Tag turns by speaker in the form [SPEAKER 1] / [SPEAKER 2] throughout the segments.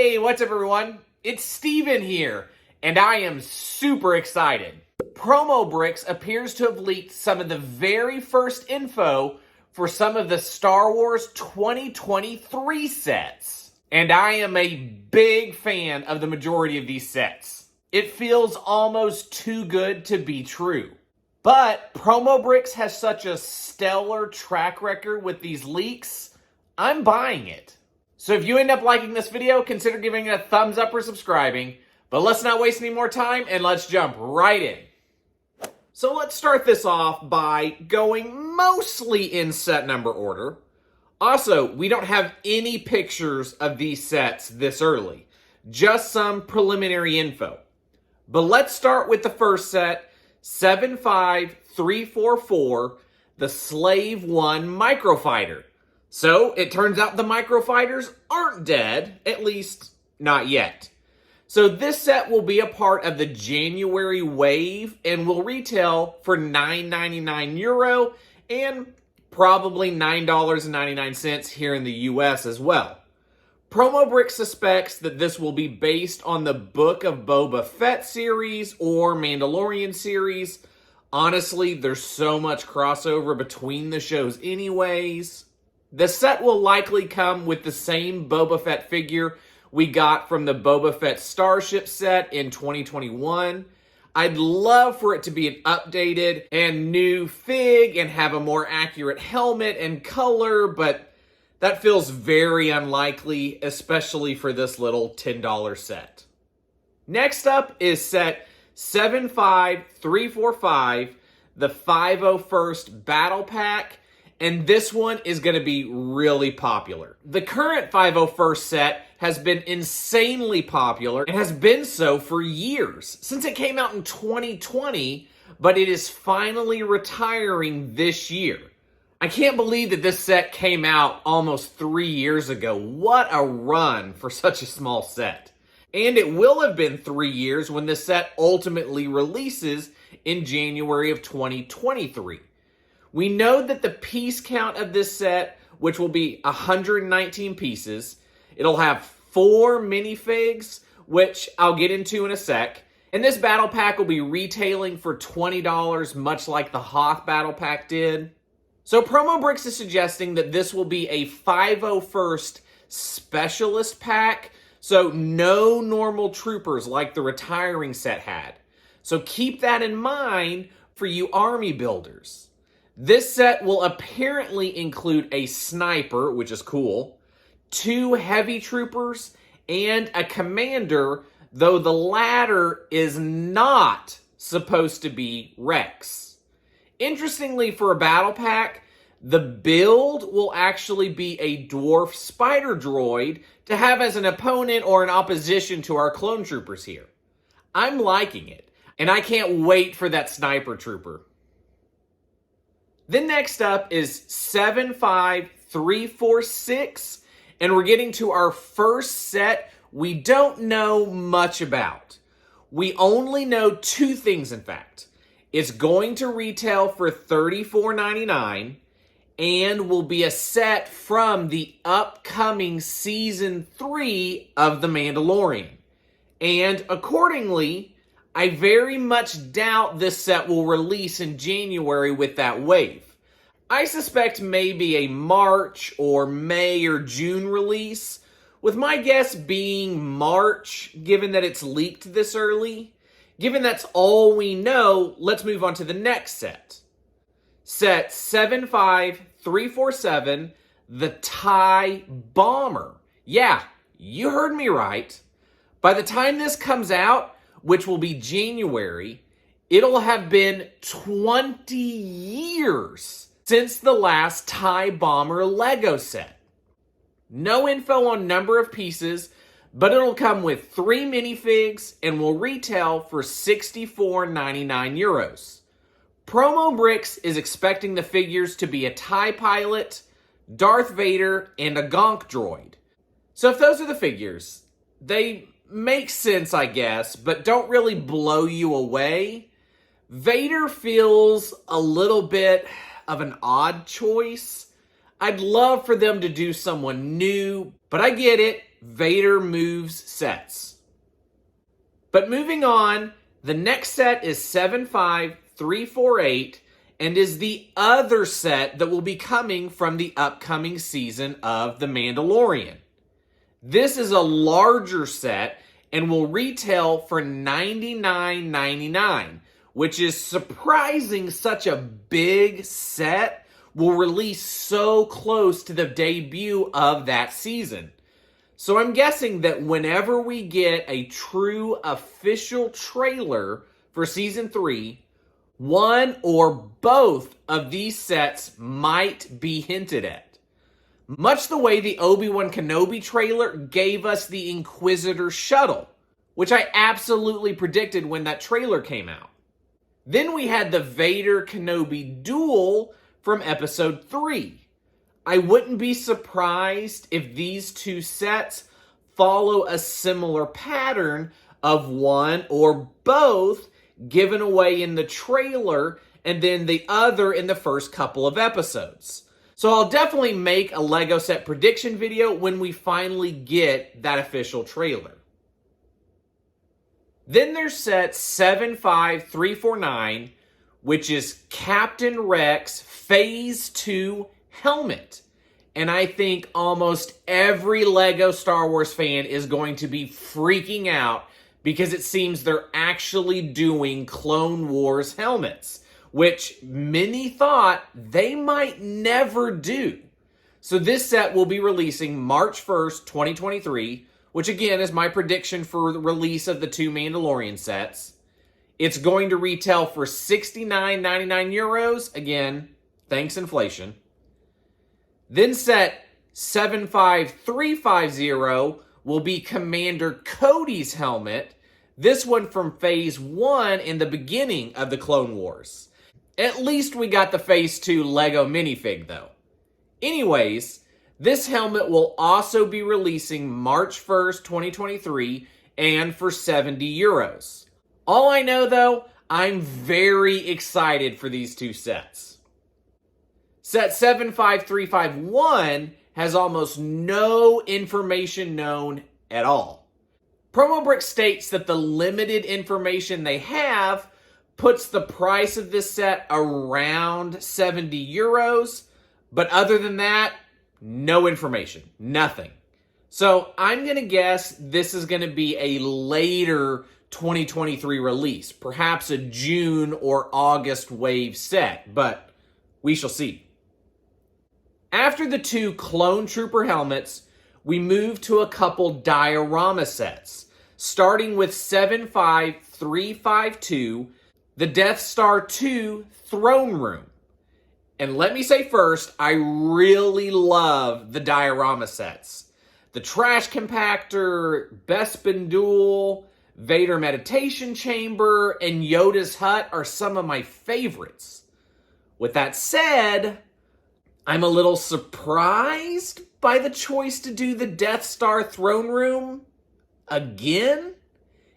[SPEAKER 1] Hey, what's up everyone? It's Steven here, and I am super excited. PromoBricks appears to have leaked some of the very first info for some of the Star Wars 2023 sets. And I am a big fan of the majority of these sets. It feels almost too good to be true. But PromoBricks has such a stellar track record with these leaks, I'm buying it. So if you end up liking this video, consider giving it a thumbs up or subscribing. But let's not waste any more time and let's jump right in. So let's start this off by going mostly in set number order. Also, we don't have any pictures of these sets this early, just some preliminary info. But let's start with the first set, 75344, the Slave 1 Microfighter. So, it turns out the Microfighters aren't dead, at least not yet. So this set will be a part of the January wave and will retail for €9.99 and probably $9.99 here in the US as well. PromoBricks suspects that this will be based on the Book of Boba Fett series or Mandalorian series. Honestly, there's so much crossover between the shows anyways. The set will likely come with the same Boba Fett figure we got from the Boba Fett Starship set in 2021. I'd love for it to be an updated and new fig and have a more accurate helmet and color, but that feels very unlikely, especially for this little $10 set. Next up is set 75345, the 501st Battle Pack. And this one is going to be really popular. The current 501st set has been insanely popular and has been so for years, since it came out in 2020, but it is finally retiring this year. I can't believe that this set came out almost 3 years ago. What a run for such a small set. And it will have been 3 years when the set ultimately releases in January of 2023. We know that the piece count of this set, which will be 119 pieces, it'll have 4 minifigs, which I'll get into in a sec. And this battle pack will be retailing for $20, much like the Hoth battle pack did. So PromoBricks is suggesting that this will be a 501st specialist pack, so no normal troopers like the retiring set had. So keep that in mind for you army builders. This set will apparently include a sniper, which is cool, 2 heavy troopers, and a commander, though the latter is not supposed to be Rex. Interestingly, for a battle pack, the build will actually be a dwarf spider droid to have as an opponent or an opposition to our clone troopers here. I'm liking it, and I can't wait for that sniper trooper. Then next up is 75346, and we're getting to our first set we don't know much about. We only know 2 things, in fact. It's going to retail for $34.99 and will be a set from the upcoming Season 3 of The Mandalorian. And accordingly, I very much doubt this set will release in January with that wave. I suspect maybe a March or May or June release, with my guess being March, given that it's leaked this early. Given that's all we know, let's move on to the next set. Set 75347, the TIE Bomber. Yeah, you heard me right. By the time this comes out, which will be January, it'll have been 20 years since the last TIE Bomber Lego set. No info on number of pieces, but it'll come with 3 minifigs and will retail for €64.99. PromoBricks is expecting the figures to be a TIE pilot, Darth Vader, and a Gonk droid. So if those are the figures, they make sense, I guess, but don't really blow you away. Vader feels a little bit of an odd choice. I'd love for them to do someone new, but I get it. Vader moves sets. But moving on, the next set is 75348 and is the other set that will be coming from the upcoming season of The Mandalorian. This is a larger set and will retail for $99.99, which is surprising such a big set will release so close to the debut of that season. So I'm guessing that whenever we get a true official trailer for Season 3, one or both of these sets might be hinted at. Much the way the Obi-Wan Kenobi trailer gave us the Inquisitor shuttle, which I absolutely predicted when that trailer came out. Then we had the Vader Kenobi duel from Episode 3. I wouldn't be surprised if these two sets follow a similar pattern of one or both given away in the trailer and then the other in the first couple of episodes. So I'll definitely make a Lego set prediction video when we finally get that official trailer. Then there's set 75349, which is Captain Rex Phase 2 helmet. And I think almost every Lego Star Wars fan is going to be freaking out because it seems they're actually doing Clone Wars helmets, which many thought they might never do. So this set will be releasing March 1st, 2023, which again is my prediction for the release of the two Mandalorian sets. It's going to retail for €69.99 euros. Again, thanks inflation. Then set 75350 will be Commander Cody's helmet. This one from Phase 1 in the beginning of the Clone Wars. At least we got the Phase 2 Lego minifig though. Anyways, this helmet will also be releasing March 1st, 2023 and for €70. All I know though, I'm very excited for these two sets. Set 75351 has almost no information known at all. PromoBricks states that the limited information they have puts the price of this set around €70, but other than that, no information, nothing. So I'm going to guess this is going to be a later 2023 release, perhaps a June or August wave set, but we shall see. After the two Clone Trooper helmets, we move to a couple diorama sets, starting with 75352, the Death Star 2 Throne Room. And let me say first, I really love the diorama sets. The Trash Compactor, Bespin Duel, Vader Meditation Chamber, and Yoda's Hut are some of my favorites. With that said, I'm a little surprised by the choice to do the Death Star Throne Room again.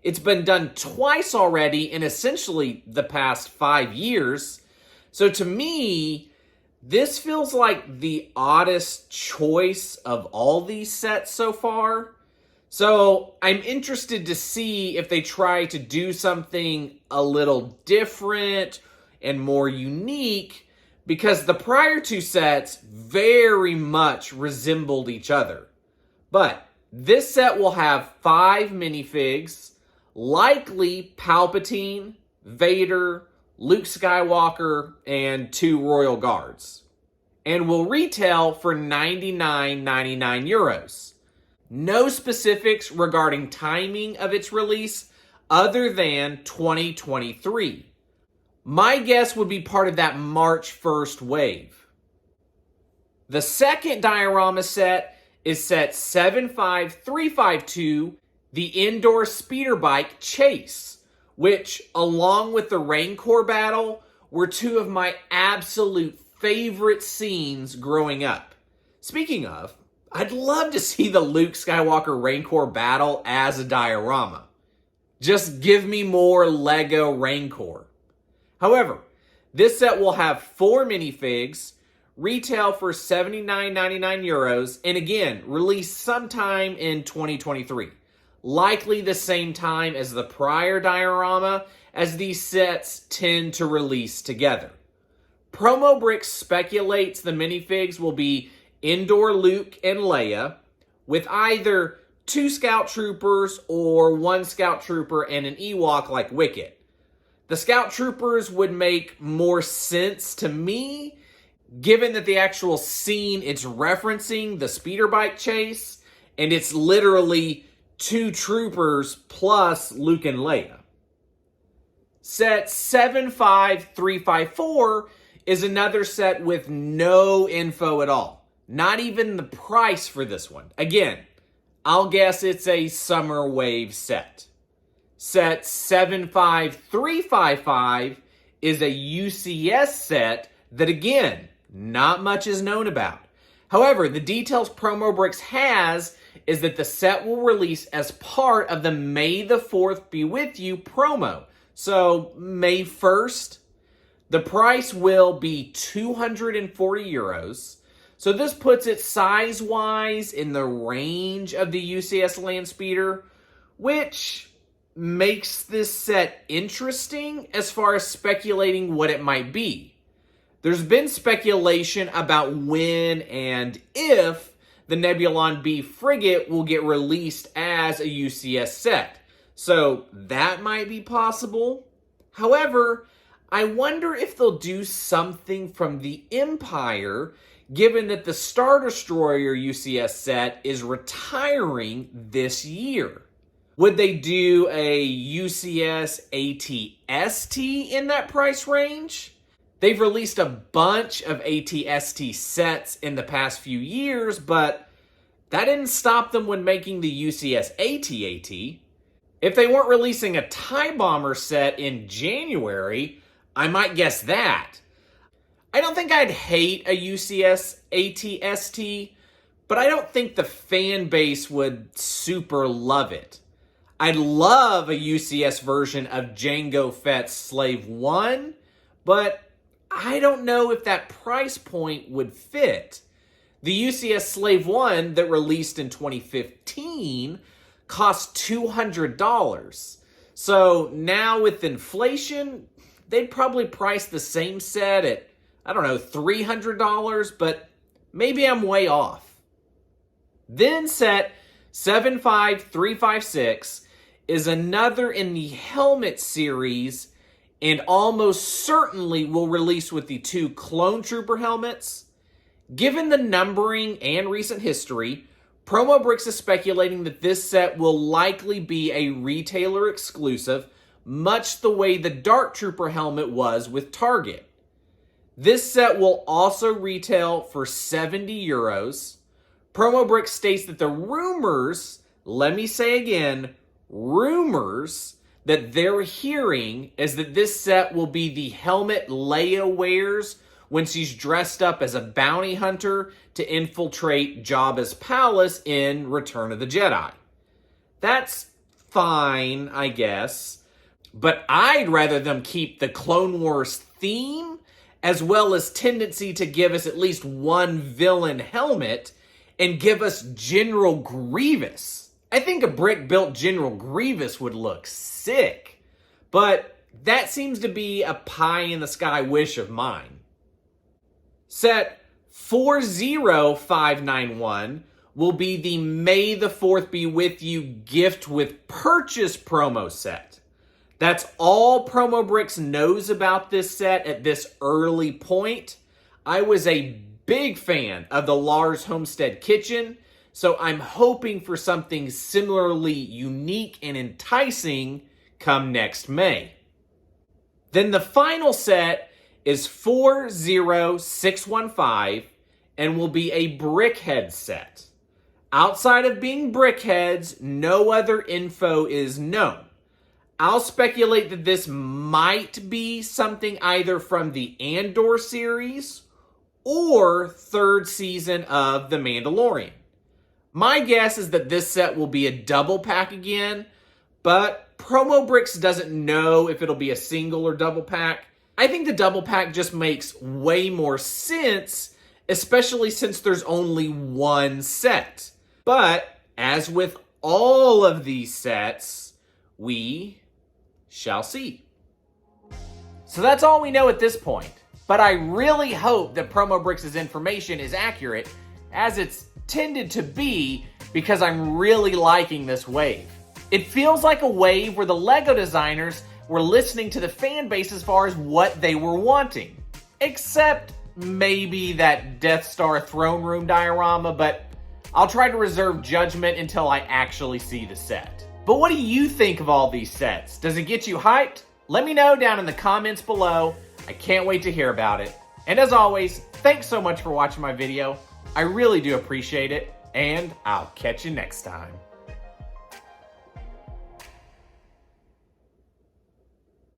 [SPEAKER 1] It's been done twice already in essentially the past 5 years. So to me, this feels like the oddest choice of all these sets so far. So I'm interested to see if they try to do something a little different and more unique, because the prior two sets very much resembled each other. But this set will have 5 minifigs, likely Palpatine, Vader, Luke Skywalker, and 2 Royal Guards. And will retail for €99.99. No specifics regarding timing of its release other than 2023. My guess would be part of that March 1st wave. The second diorama set is set 75352, the Endor speeder bike Chase, which, along with the Rancor battle, were two of my absolute favorite scenes growing up. Speaking of, I'd love to see the Luke Skywalker Rancor battle as a diorama. Just give me more Lego Rancor. However, this set will have 4 minifigs, retail for €79.99, and again, released sometime in 2023. Likely the same time as the prior diorama, as these sets tend to release together. PromoBricks speculates the minifigs will be Endor, Luke, and Leia, with either 2 Scout Troopers or 1 Scout Trooper and an Ewok like Wicket. The Scout Troopers would make more sense to me, given that the actual scene it's referencing, the speeder bike chase, and it's literally 2 troopers plus Luke and Leia. Set 75354 is another set with no info at all. Not even the price for this one. Again, I'll guess it's a Summer Wave set. Set 75355 is a UCS set that, again, not much is known about. However, the details PromoBricks has is that the set will release as part of the May the 4th Be With You promo. So, May 1st, the price will be €240. So this puts it size-wise in the range of the UCS Landspeeder, which makes this set interesting as far as speculating what it might be. There's been speculation about when and if the Nebulon B frigate will get released as a UCS set. So that might be possible. However, I wonder if they'll do something from the Empire, given that the Star Destroyer UCS set is retiring this year. Would they do a UCS ATST in that price range? They've released a bunch of ATST sets in the past few years, but that didn't stop them when making the UCS AT-AT. If they weren't releasing a TIE Bomber set in January, I might guess that. I don't think I'd hate a UCS ATST, but I don't think the fan base would super love it. I'd love a UCS version of Jango Fett's Slave 1, but I don't know if that price point would fit. The UCS Slave 1 that released in 2015 cost $200. So now with inflation, they'd probably price the same set at, I don't know, $300, but maybe I'm way off. Then set 75356 is another in the helmet series and almost certainly will release with the 2 Clone Trooper helmets. Given the numbering and recent history, PromoBricks is speculating that this set will likely be a retailer exclusive, much the way the Dark Trooper helmet was with Target. This set will also retail for €70. PromoBricks states that the rumors, let me say again, rumors that they're hearing is that this set will be the helmet Leia wears when she's dressed up as a bounty hunter to infiltrate Jabba's palace in Return of the Jedi. That's fine, I guess, but I'd rather them keep the Clone Wars theme as well as tendency to give us at least one villain helmet and give us General Grievous. I think a brick-built General Grievous would look sick, but that seems to be a pie-in-the-sky wish of mine. Set 40591 will be the May the 4th Be With You gift with purchase promo set. That's all PromoBricks knows about this set at this early point. I was a big fan of the Lars Homestead Kitchen, so I'm hoping for something similarly unique and enticing come next May. Then the final set is 40615 and will be a BrickHeadz set. Outside of being BrickHeadz, no other info is known. I'll speculate that this might be something either from the Endor series or 3rd season of The Mandalorian. My guess is that this set will be a double pack again, but PromoBricks doesn't know if it'll be a single or double pack. I think the double pack just makes way more sense especially since there's only one set. But as with all of these sets, we shall see. So that's all we know at this point. But I really hope that PromoBricks' information is accurate, as it's tended to be, because I'm really liking this wave. It feels like a wave where the LEGO designers were listening to the fan base as far as what they were wanting. Except maybe that Death Star throne room diorama, but I'll try to reserve judgment until I actually see the set. But what do you think of all these sets? Does it get you hyped? Let me know down in the comments below. I can't wait to hear about it. And as always, thanks so much for watching my video. I really do appreciate it, and I'll catch you next time.